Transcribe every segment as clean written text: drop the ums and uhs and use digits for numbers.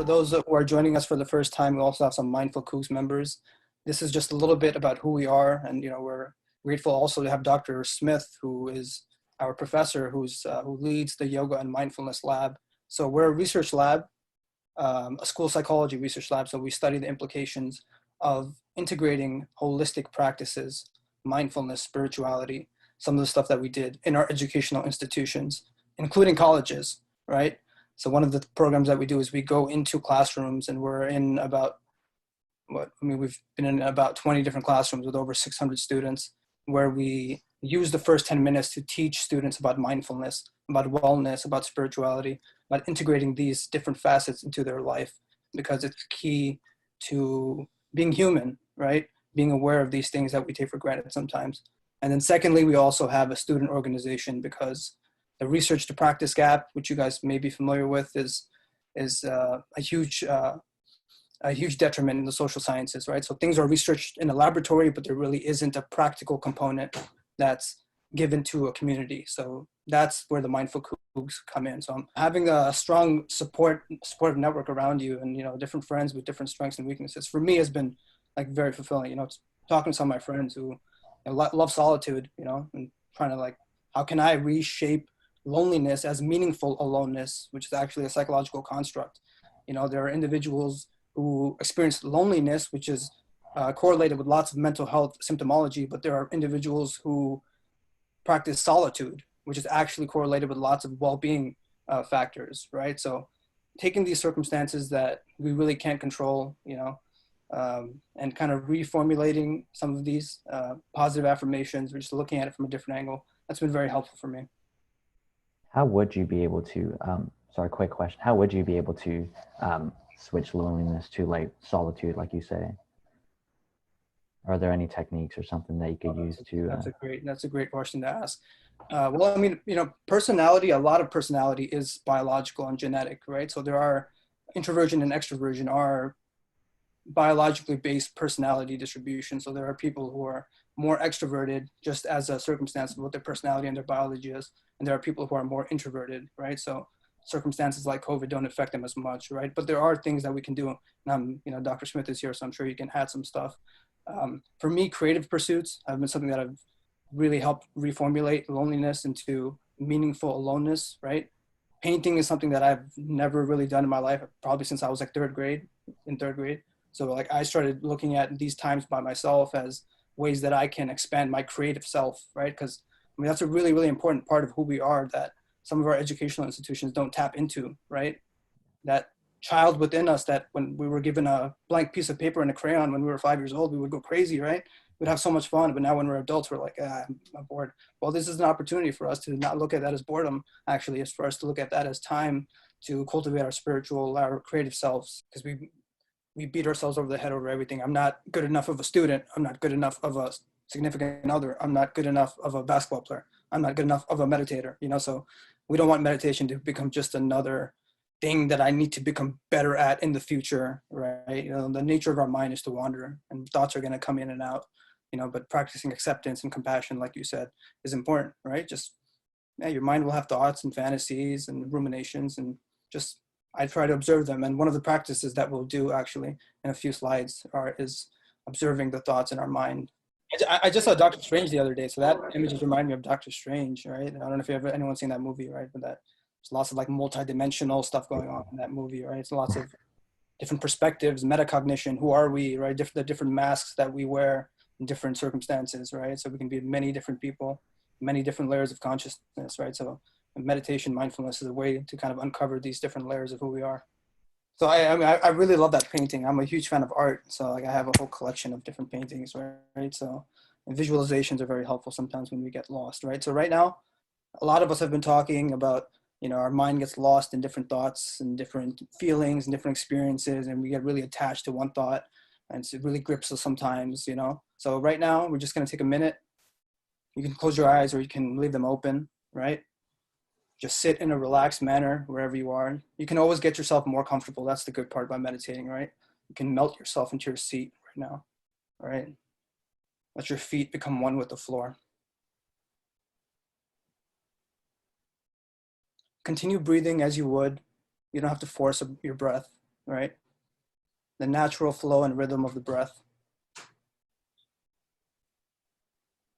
those who are joining us for the first time, we also have some Mindful Cougs members. This is just a little bit about who we are, and we're grateful also to have Dr. Smith, who is our professor, who leads the yoga and mindfulness lab. So we're a research lab, a school psychology research lab. So we study the implications of integrating holistic practices, mindfulness, spirituality, some of the stuff that we did in our educational institutions, including colleges, right? So one of the programs that we do is we go into classrooms, and we're in we've been in about 20 different classrooms with over 600 students, where we use the first 10 minutes to teach students about mindfulness, about wellness, about spirituality, about integrating these different facets into their life, because it's key to being human, right? Being aware of these things that we take for granted sometimes. And then secondly, we also have a student organization, because the research to practice gap, which you guys may be familiar with, is a huge detriment in the social sciences, right? So things are researched in a laboratory, but there really isn't a practical component that's given to a community. So that's where the Mindful Cougs come in. So having a strong supportive network around you, and different friends with different strengths and weaknesses, for me has been like very fulfilling. Talking to some of my friends who love solitude, and trying to how can I reshape loneliness as meaningful aloneness, which is actually a psychological construct. There are individuals who experience loneliness, which is correlated with lots of mental health symptomology, but there are individuals who practice solitude, which is actually correlated with lots of well-being factors, right? So taking these circumstances that we really can't control, and kind of reformulating some of these positive affirmations, or just looking at it from a different angle, that's been very helpful for me. How would you be able to, quick question, how would you be able to switch loneliness to solitude, like you say? Are there any techniques or something that you could use to? That's a great question to ask. Well, I mean, personality, a lot of personality is biological and genetic, right? So there are introversion and extroversion are biologically based personality distribution. So there are people who are more extroverted just as a circumstance of what their personality and their biology is. And there are people who are more introverted, right? So circumstances like COVID don't affect them as much, right? But there are things that we can do. And Dr. Smith is here, so I'm sure you can add some stuff. For me, creative pursuits have been something that I've really helped reformulate loneliness into meaningful aloneness, right? Painting is something that I've never really done in my life, probably since I was in third grade. So I started looking at these times by myself as ways that I can expand my creative self, right? Because that's a really, really important part of who we are that some of our educational institutions don't tap into, right? That child within us that when we were given a blank piece of paper and a crayon when we were 5 years old, we would go crazy, right? We'd have so much fun. But now when we're adults, we're like, I'm bored. Well, this is an opportunity for us to not look at that as boredom. Actually, it's for us to look at that as time to cultivate our creative selves, because we beat ourselves over the head over everything. I'm not good enough of a student. I'm not good enough of a significant other. I'm not good enough of a basketball player. I'm not good enough of a meditator, so we don't want meditation to become just another thing that I need to become better at in the future, right? The nature of our mind is to wander, and thoughts are going to come in and out, but practicing acceptance and compassion, like you said, is important, right? Your mind will have thoughts and fantasies and ruminations, and just I try to observe them. And one of the practices that we'll do actually in a few slides is observing the thoughts in our mind. I just saw Doctor Strange the other day, so that image just reminded me of Doctor Strange, right? I don't know if anyone's seen that movie, right? But there's lots of multi-dimensional stuff going on in that movie, right? It's lots of different perspectives, metacognition. Who are we, right? The different masks that we wear in different circumstances, right? So we can be many different people, many different layers of consciousness, right? So meditation, mindfulness is a way to kind of uncover these different layers of who we are. So I really love that painting. I'm a huge fan of art. So I have a whole collection of different paintings, right? So and visualizations are very helpful sometimes when we get lost, right? So right now, a lot of us have been talking about, our mind gets lost in different thoughts and different feelings and different experiences, and we get really attached to one thought, and it really grips us sometimes, So right now, we're just going to take a minute. You can close your eyes or you can leave them open, right? Just sit in a relaxed manner wherever you are. You can always get yourself more comfortable. That's the good part about meditating, right? You can melt yourself into your seat right now, all right? Let your feet become one with the floor. Continue breathing as you would. You don't have to force your breath. right? The natural flow and rhythm of the breath.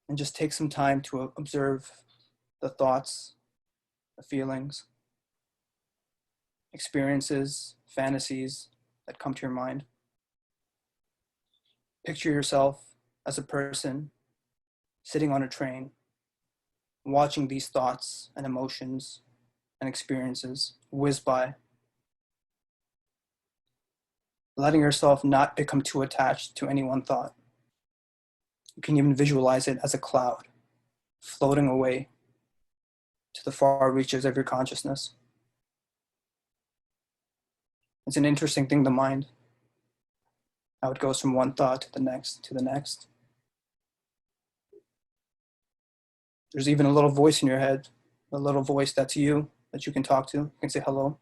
And just take some time to observe the thoughts, the feelings, experiences, fantasies that come to your mind. Picture yourself as a person sitting on a train, watching these thoughts and emotions and experiences whiz by, letting yourself not become too attached to any one thought. You can even visualize it as a cloud floating away to the far reaches of your consciousness. It's an interesting thing, the mind, how it goes from one thought to the next, to the next. There's even a little voice in your head, a little voice that's you, that you can talk to. You can say hello.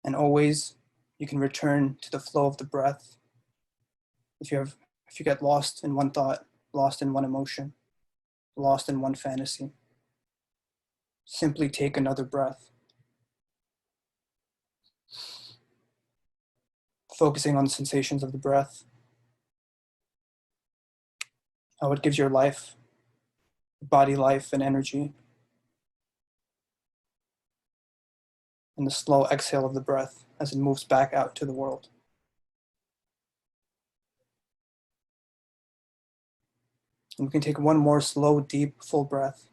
And always you can return to the flow of the breath. If you get lost in one thought, lost in one emotion, lost in one fantasy, simply take another breath. Focusing on the sensations of the breath, how it gives your life, body life and energy, and the slow exhale of the breath as it moves back out to the world. And we can take one more slow, deep, full breath,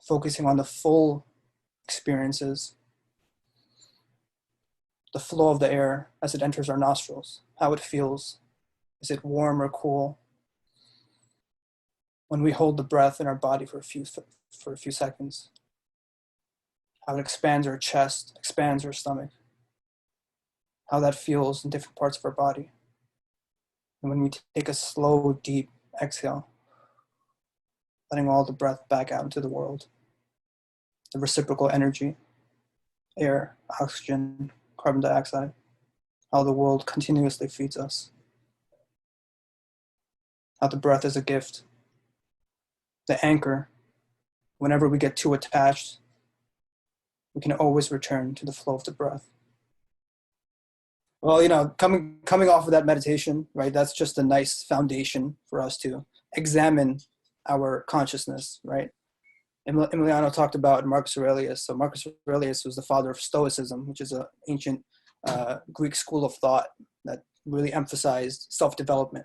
focusing on the full experiences, the flow of the air as it enters our nostrils, how it feels. Is it warm or cool? When we hold the breath in our body for a few seconds, how it expands our chest, expands our stomach, how that feels in different parts of our body. And when we take a slow, deep exhale, letting all the breath back out into the world, the reciprocal energy, air, oxygen, carbon dioxide, how the world continuously feeds us, how the breath is a gift, the anchor. Whenever we get too attached, we can always return to the flow of the breath. Well, coming off of that meditation, right, that's just a nice foundation for us to examine our consciousness, right? Emiliano talked about Marcus Aurelius. So Marcus Aurelius was the father of Stoicism, which is an ancient Greek school of thought that really emphasized self-development,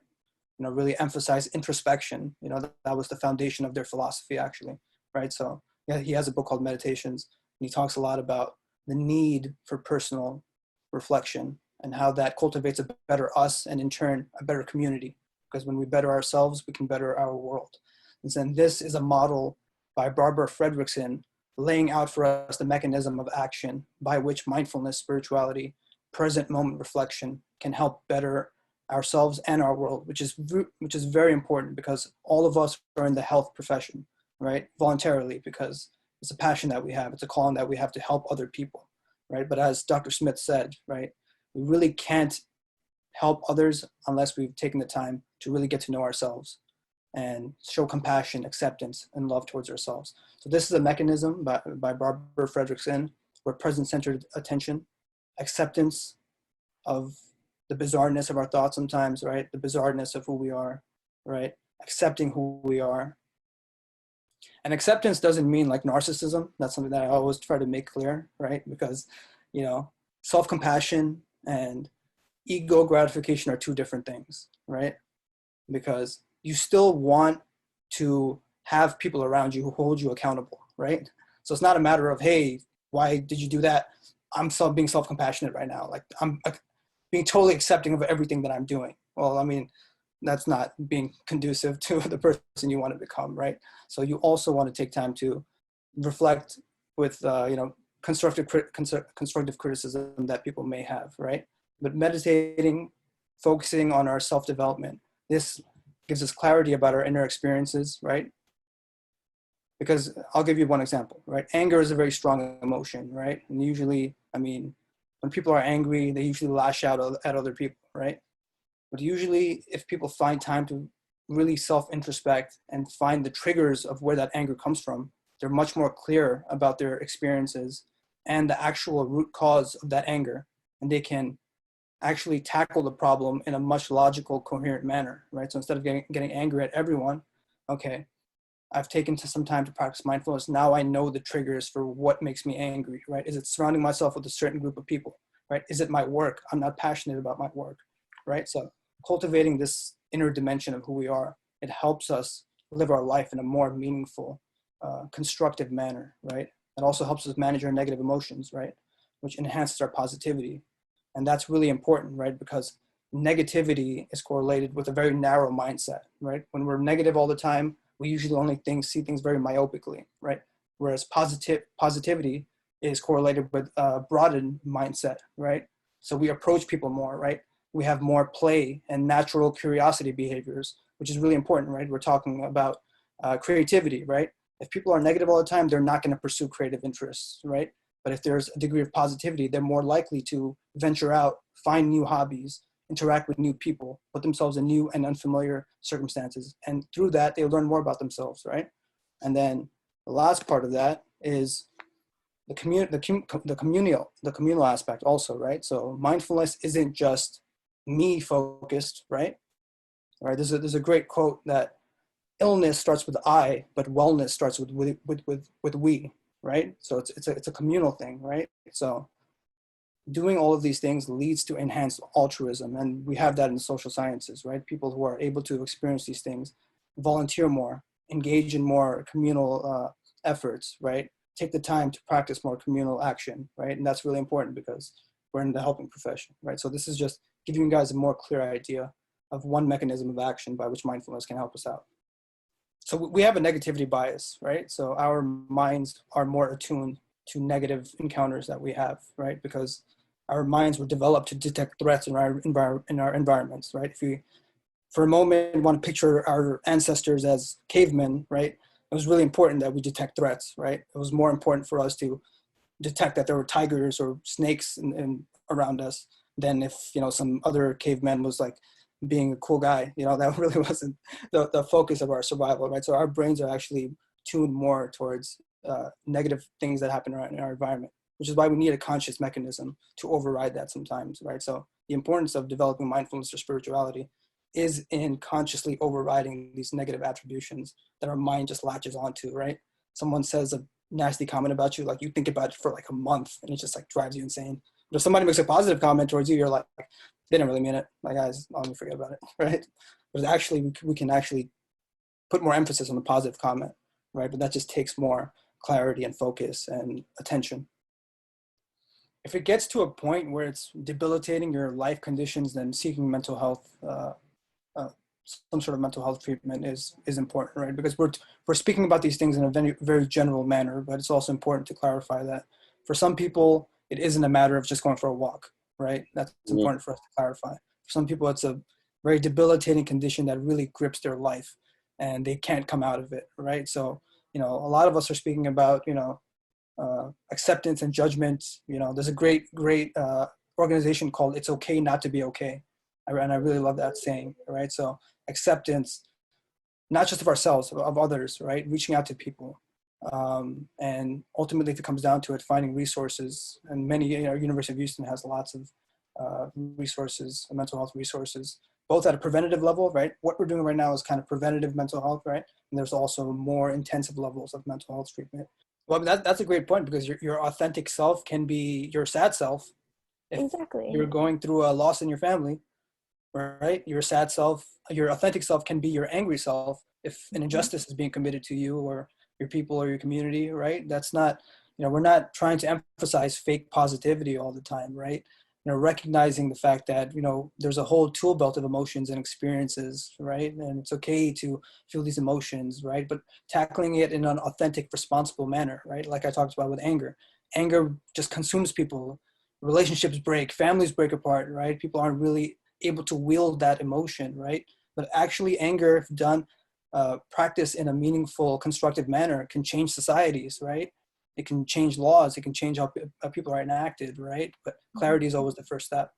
really emphasized introspection. That was the foundation of their philosophy, actually, right? So yeah, he has a book called Meditations, and he talks a lot about the need for personal reflection and how that cultivates a better us and in turn a better community, because when we better ourselves, we can better our world. And then this is a model by Barbara Fredrickson, laying out for us the mechanism of action by which mindfulness, spirituality, present moment reflection can help better ourselves and our world, which is very important, because all of us are in the health profession, right? Voluntarily, because it's a passion that we have, it's a calling that we have to help other people, right? But as Dr. Smith said, right, we really can't help others unless we've taken the time to really get to know ourselves and show compassion, acceptance, and love towards ourselves. So this is a mechanism by Barbara Fredrickson, where present-centered attention, acceptance of the bizarreness of our thoughts sometimes, right? The bizarreness of who we are, right? Accepting who we are. And acceptance doesn't mean like narcissism. That's something that I always try to make clear, right? Because, self-compassion and ego gratification are two different things, right? Because you still want to have people around you who hold you accountable, right? So it's not a matter of, hey, why did you do that? I'm being self-compassionate right now. Like I'm being totally accepting of everything that I'm doing. Well, I mean, that's not being conducive to the person you want to become, right? So you also want to take time to reflect with, constructive criticism that people may have, right? But meditating, focusing on our self-development, this gives us clarity about our inner experiences, right? Because I'll give you one example, right? Anger is a very strong emotion, right? And usually, when people are angry, they usually lash out at other people, right? But usually, if people find time to really self-introspect and find the triggers of where that anger comes from, they're much more clear about their experiences and the actual root cause of that anger, and they can actually tackle the problem in a much logical, coherent manner, right? So instead of getting angry at everyone, okay, I've taken some time to practice mindfulness. Now I know the triggers for what makes me angry, right? Is it surrounding myself with a certain group of people, right? Is it my work? I'm not passionate about my work, right? So cultivating this inner dimension of who we are, it helps us live our life in a more meaningful, constructive manner, right? It also helps us manage our negative emotions, right? Which enhances our positivity. And that's really important, right? Because negativity is correlated with a very narrow mindset, right? When we're negative all the time, we usually only see things very myopically, right? Whereas positivity is correlated with a broadened mindset, right? So we approach people more, right? We have more play and natural curiosity behaviors, which is really important, right? We're talking about creativity, right? If people are negative all the time, they're not going to pursue creative interests, right? But if there's a degree of positivity, they're more likely to venture out, find new hobbies, interact with new people, put themselves in new and unfamiliar circumstances. And through that, they learn more about themselves, right? And then the last part of that is the communal aspect also, right? So mindfulness isn't just me focused, right? All right, there's a great quote that illness starts with I, but wellness starts with we, right? So it's a communal thing, right? So doing all of these things leads to enhanced altruism, and we have that in the social sciences, right? People who are able to experience these things volunteer more, engage in more communal efforts, right? Take the time to practice more communal action, right? And that's really important because we're in the helping profession, right? So this is just giving you guys a more clear idea of one mechanism of action by which mindfulness can help us out. So we have a negativity bias, right? So our minds are more attuned to negative encounters that we have, right? Because our minds were developed to detect threats in our environments, right? If we, for a moment, want to picture our ancestors as cavemen, right? It was really important that we detect threats, right? It was more important for us to detect that there were tigers or snakes around us than if, some other caveman was like being a cool guy. That really wasn't the focus of our survival, right? So our brains are actually tuned more towards negative things that happen in our environment, which is why we need a conscious mechanism to override that sometimes, right? So the importance of developing mindfulness or spirituality is in consciously overriding these negative attributions that our mind just latches onto, right? Someone says a nasty comment about you, like you think about it for like a month and it just like drives you insane. But if somebody makes a positive comment towards you, you're like, they didn't really mean it. Like, guys, I'm gonna forget about it, right? But actually, we can actually put more emphasis on the positive comment, right? But that just takes more clarity and focus and attention. If it gets to a point where it's debilitating your life conditions, then seeking mental health, some sort of mental health treatment is important, right? Because we're speaking about these things in a very, very general manner, but it's also important to clarify that for some people, it isn't a matter of just going for a walk, right? That's important for us to clarify. For some people, it's a very debilitating condition that really grips their life and they can't come out of it, right? So, a lot of us are speaking about, acceptance and judgment. There's a great organization called It's Okay Not to Be Okay. And I really love that saying, right? So acceptance, not just of ourselves, of others, right? Reaching out to people. And ultimately, if it comes down to it, finding resources. And many, University of Houston has lots of resources, mental health resources, both at a preventative level, right? What we're doing right now is kind of preventative mental health, right? And there's also more intensive levels of mental health treatment. Well, that's a great point, because your authentic self can be your sad self. If Exactly. you're going through a loss in your family, right? Your sad self, your authentic self can be your angry self if an injustice is being committed to you or your people or your community, right? That's not, we're not trying to emphasize fake positivity all the time, right? Recognizing the fact that, there's a whole tool belt of emotions and experiences, right? And it's okay to feel these emotions, right? But tackling it in an authentic, responsible manner, right? Like I talked about with anger. Anger just consumes people. Relationships break, families break apart, right? People aren't really able to wield that emotion, right? But actually anger, if done, practice in a meaningful, constructive manner, can change societies, right? It can change laws. It can change how people are enacted, right? But clarity is always the first step.